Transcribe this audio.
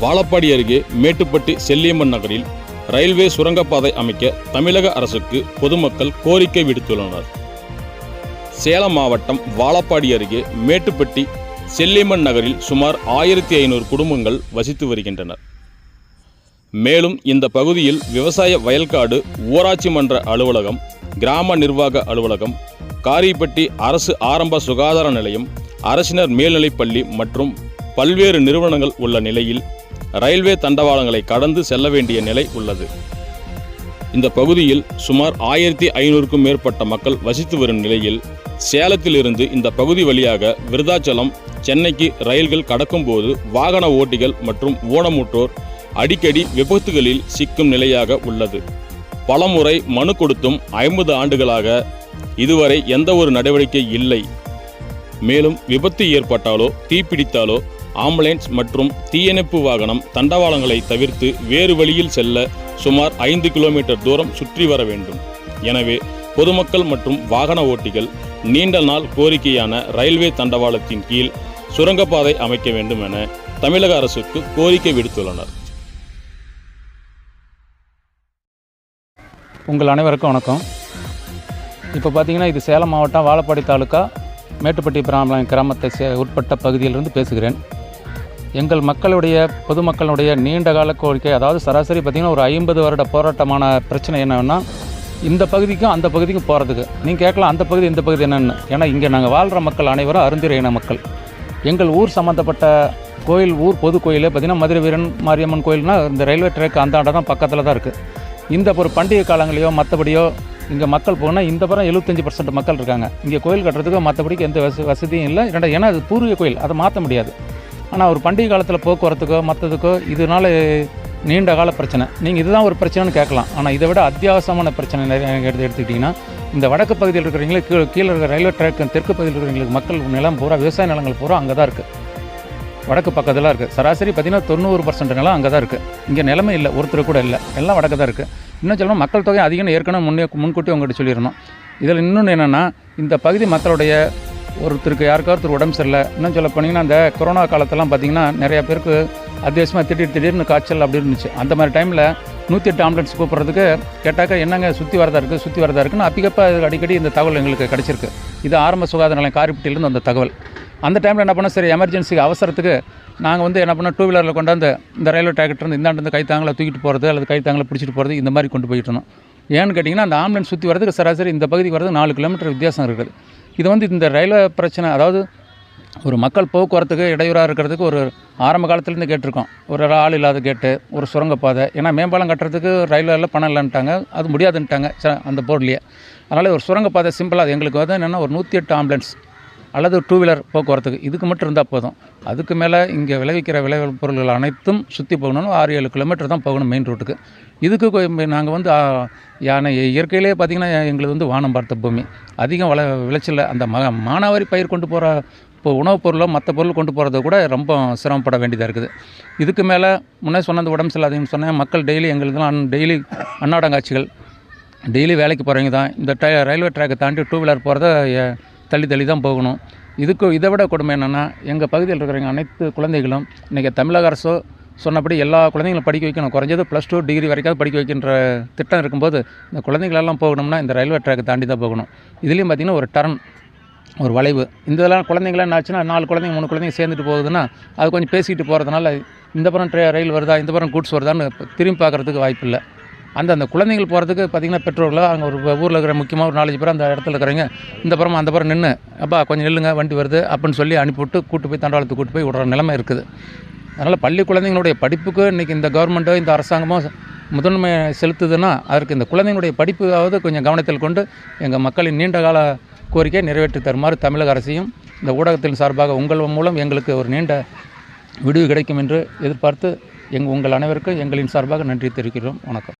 வாழப்பாடி அருகே மேட்டுப்பட்டி செல்லியம்மன் நகரில் ரயில்வே சுரங்கப்பாதை அமைக்க தமிழக அரசுக்கு பொதுமக்கள் கோரிக்கை விடுத்துள்ளனர். சேலம் மாவட்டம் வாழப்பாடி அருகே மேட்டுப்பட்டி செல்லியம்மன் நகரில் சுமார் 1500 குடும்பங்கள் வசித்து வருகின்றனர். மேலும் இந்த பகுதியில் விவசாய வயல்காடு, ஊராட்சி மன்ற அலுவலகம், கிராம நிர்வாக அலுவலகம், காரிப்பட்டி அரசு ஆரம்ப சுகாதார நிலையம், அரசினர் மேல்நிலைப்பள்ளி மற்றும் பல்வேறு நிறுவனங்கள் உள்ள நிலையில் ரயில்வே தண்டவாளங்களை கடந்து செல்ல வேண்டிய நிலை உள்ளது. இந்த பகுதியில் சுமார் 1500க்கும் மேற்பட்ட மக்கள் வசித்து வரும் நிலையில் சேலத்திலிருந்து இந்த பகுதி வழியாக விருதாச்சலம், சென்னைக்கு ரயில்கள் கடக்கும்போது வாகன ஓட்டிகள் மற்றும் ஊனமுற்றோர் அடிக்கடி விபத்துகளில் சிக்கும் நிலையாக உள்ளது. பலமுறை மனு கொடுத்தும் 50 ஆண்டுகளாக இதுவரை எந்த ஒரு நடவடிக்கை இல்லை. மேலும் விபத்து ஏற்பட்டாலோ தீப்பிடித்தாலோ ஆம்புலன்ஸ் மற்றும் தீயணைப்பு வாகனம் தண்டவாளங்களை தவிர்த்து வேறு வழியில் செல்ல சுமார் 5 கிலோமீட்டர் தூரம் சுற்றி வர வேண்டும். எனவே பொதுமக்கள் மற்றும் வாகன ஓட்டிகள் நீண்ட நாள் கோரிக்கையான ரயில்வே தண்டவாளத்தின் கீழ் சுரங்கப்பாதை அமைக்க வேண்டும் என தமிழக அரசுக்கு கோரிக்கை விடுத்துள்ளனர். உங்கள் அனைவருக்கும் வணக்கம். இப்போ பார்த்தீங்கன்னா இது சேலம் மாவட்டம் வாழப்பாடி தாலுக்கா மேட்டுப்பட்டி கிராமத்தை உட்பட்ட பகுதியிலிருந்து பேசுகிறேன். எங்கள் பொதுமக்களுடைய நீண்டகால கோரிக்கை, அதாவது சராசரி பார்த்திங்கன்னா ஒரு 50 வருட போராட்டமான பிரச்சனை என்னன்னா, இந்த பகுதிக்கும் அந்த பகுதிக்கும் போகிறதுக்கு. நீங்கள் கேட்கலாம் அந்த பகுதி இந்த பகுதி என்னென்னு. ஏன்னா இங்கே நாங்கள் வாழ்கிற மக்கள் அனைவரும் அருந்திர இன மக்கள். எங்கள் ஊர் சம்மந்தப்பட்ட கோயில், ஊர் பொது கோயில் பார்த்திங்கன்னா மதுரை வீரன் மாரியம்மன் கோயில்னால் இந்த ரயில்வே ட்ராக் அந்தாண்ட தான் பக்கத்தில் தான் இருக்குது. இந்த ஒரு பண்டிகை காலங்களையோ மற்றபடியோ இங்கே மக்கள் போனால் இந்த புறம் 75% மக்கள் இருக்காங்க. இங்கே கோயில் கட்டுறதுக்கு மற்றபடிக்கு எந்த வசதியும் இல்லை. ஏன்னா அது பூர்வீக கோயில், அதை மாற்ற முடியாது. ஆனால் ஒரு பண்டிகை காலத்தில் போக்குவரத்துக்கோ மற்றதுக்கோ இதனால நீண்ட கால பிரச்சனை. நீங்கள் இதுதான் ஒரு பிரச்சனைன்னு கேட்கலாம். ஆனால் இதை விட அத்தியாவசியமான பிரச்சனை நிறைய எடுத்துக்கிட்டிங்கன்னா, இந்த வடக்கு பகுதியில் இருக்கிறவங்களே கீழே இருக்கிற ரயில்வே ட்ராக் தெற்கு பகுதியில் இருக்கிறவங்களுக்கு மக்கள் நிலம் பூரா, விவசாய நிலங்கள் பூரா அங்கே தான் இருக்குது. வடக்கு பக்கத்தில் இருக்குது. சராசரி பார்த்திங்கன்னா 90% நிலம் அங்கே தான் இருக்குது. இங்கே நிலமே இல்லை, ஒருத்தர் கூட இல்லை, எல்லாம் வடக்கு தான் இருக்குது. இன்னும் சொல்லணும், மக்கள் தொகை அதிகம் ஏற்கனவே முன்கூட்டி உங்கள்கிட்ட சொல்லிடணும். இதில் இன்னொன்று என்னென்னா, இந்த பகுதி மக்களுடைய ஒருத்தருக்கு யாருக்காவது உடம்பு சரியில்லை. இன்னும் சொல்ல போனீங்கன்னா, அந்த கொரோனா காலத்தெல்லாம் பார்த்திங்கன்னா நிறையா பேருக்கு அத்தியாவசியமாக திடீர்னு காய்ச்சல் அப்படி இருந்துச்சு. அந்த மாதிரி டைமில் 108 ஆம்புலன்ஸ் கூப்பிட்றதுக்கு கேட்டாக்க என்னங்க சுற்றி வரதா இருக்குன்னு அப்பக்கப்போ அடிக்கடி இந்த தகவல் எங்களுக்கு கிடச்சிருக்கு. இது ஆரம்ப சுகாதார நிலையம் காரிப்பட்டியிலேருந்து அந்த தகவல். அந்த டைமில் என்ன பண்ணோம், சரி எமர்ஜென்சிக்கு அவசரத்துக்கு நாங்கள் என்ன பண்ணோம், 2 வீலரில் கொண்டாந்து இந்த ரயில்வே ட்ராக்டர் இந்தாண்டு கைத்தாங்களை தூக்கிட்டு போகிறது அல்லது கைத்தாங்களை பிடிச்சிட்டு போகிறது இந்த மாதிரி கொண்டு போயிட்டு இருந்தோம். ஏன்னு கேட்டிங்கன்னா, அந்த ஆம்புலன்ஸ் சுற்றி வரதுக்கு சராசரி இந்த பகுதிக்கு வரது 4 கிலோமீட்டர் வித்தியாசம் இருக்குது. இது இந்த ரயில்வே பிரச்சனை, அதாவது ஒரு மக்கள் போக்குவரத்துக்கு இடையூறாக இருக்கிறதுக்கு ஒரு ஆரம்ப காலத்துலேருந்து கேட்டிருக்கோம். ஒரு ஆள் இல்லாத கேட்டு, ஒரு சுரங்கப்பாதை. ஏன்னா மேம்பாலம் கட்டுறதுக்கு ரயில்வேல பணம் இல்லைன்ட்டாங்க, அது முடியாதுன்ட்டாங்க அந்த போர்ட்லேயே. அதனால் ஒரு சுரங்கப்பாதை சிம்பிளாக எங்களுக்கு என்னென்னா ஒரு 108 ஆம்புலன்ஸ் அல்லது 2 வீலர் போக்குவரத்துக்கு இதுக்கு மட்டும் இருந்தால் போதும். அதுக்கு மேலே இங்கே விளைவிக்கிற பொருள்கள் அனைத்தும் சுற்றி போகணும்னு 6-7 கிலோமீட்டர் தான் போகணும் மெயின் ரோட்டுக்கு. இதுக்கு நாங்கள் யானை இயற்கையிலே பார்த்திங்கன்னா எங்களுக்கு வானம் பார்த்த பூமி. அதிகம் விளைச்சல் அந்த மானாவாரி பயிர் கொண்டு போகிற இப்போ உணவுப் பொருளோ மற்ற பொருள் கொண்டு போகிறது கூட ரொம்ப சிரமப்பட வேண்டியதாக இருக்குது. இதுக்கு மேலே முன்னே சொன்ன அந்த உடம்பு சரியில்லாதீங்கன்னு சொன்னேன். மக்கள் டெய்லி எங்களுக்குலாம் டெய்லி அன்னாடங்காட்சிகள், டெய்லி வேலைக்கு போகிறவங்க தான் இந்த ரயில்வே ட்ராக்கை தாண்டி 2 வீலர் போகிறத தள்ளி தான் போகணும். இதை விட கொடுமை என்னென்னா, எங்கள் பகுதியில் இருக்கிறவங்க அனைத்து குழந்தைகளும் இன்றைக்கி தமிழக அரசோ சொன்னபடி எல்லா குழந்தைங்களும் படிக்க வைக்கணும். குறைஞ்சது +2 டிகிரி வரைக்கும் படிக்க வைக்கின்ற திட்டம் இருக்கும்போது இந்த குழந்தைகளெல்லாம் போகணும்னா இந்த ரயில்வே ட்ராக்கை தாண்டி தான் போகணும். இதுலேயும் பார்த்திங்கன்னா ஒரு டர்ன், ஒரு வளைவு. இந்த இதெல்லாம் குழந்தைங்களாம் என்ன ஆச்சுன்னா 4 குழந்தைங்க 3 குழந்தைங்க சேர்ந்துட்டு போகுதுன்னா அது கொஞ்சம் பேசிக்கிட்டு போகிறதுனால இந்த புறம் ரயில் வருதா இந்த புறம் கூட்ஸ் வருதான்னு திரும்பி பார்க்குறதுக்கு வாய்ப்பு இல்லை. அந்த குழந்தைகள் போகிறதுக்கு பார்த்திங்கன்னா பெற்றோர்களோ அங்கே ஒரு ஊரில் இருக்கிற முக்கியமாக ஒரு 4-5 பேர் அந்த இடத்துல இருக்கிறவங்க இந்த புறம் அந்த புறம் நின்று அப்பா கொஞ்சம் நில்லுங்க வண்டி வருது அப்படின்னு சொல்லி அனுப்பிவிட்டு கூட்டு போய் தண்டவாளத்துக்கு கூட்டு போய் விடுற நிலைமை இருக்குது. அதனால் பள்ளி குழந்தைங்களுடைய படிப்புக்கு இன்றைக்கி இந்த கவர்மெண்ட்டோ இந்த அரசாங்கமோ முதன்மை செலுத்துதுன்னா அதற்கு இந்த குழந்தைங்களுடைய படிப்புக்காவது கொஞ்சம் கவனத்தில் கொண்டு எங்கள் மக்களின் நீண்டகால கோரிக்கையை நிறைவேற்றி தருமாறு தமிழக அரசையும் இந்த ஊடகத்தின் சார்பாக உங்கள் மூலம் எங்களுக்கு ஒரு நீண்ட விடுவு கிடைக்கும் என்று எதிர்பார்த்து உங்கள் அனைவருக்கும் எங்களின் சார்பாக நன்றி தெரிவிக்கிறோம். வணக்கம்.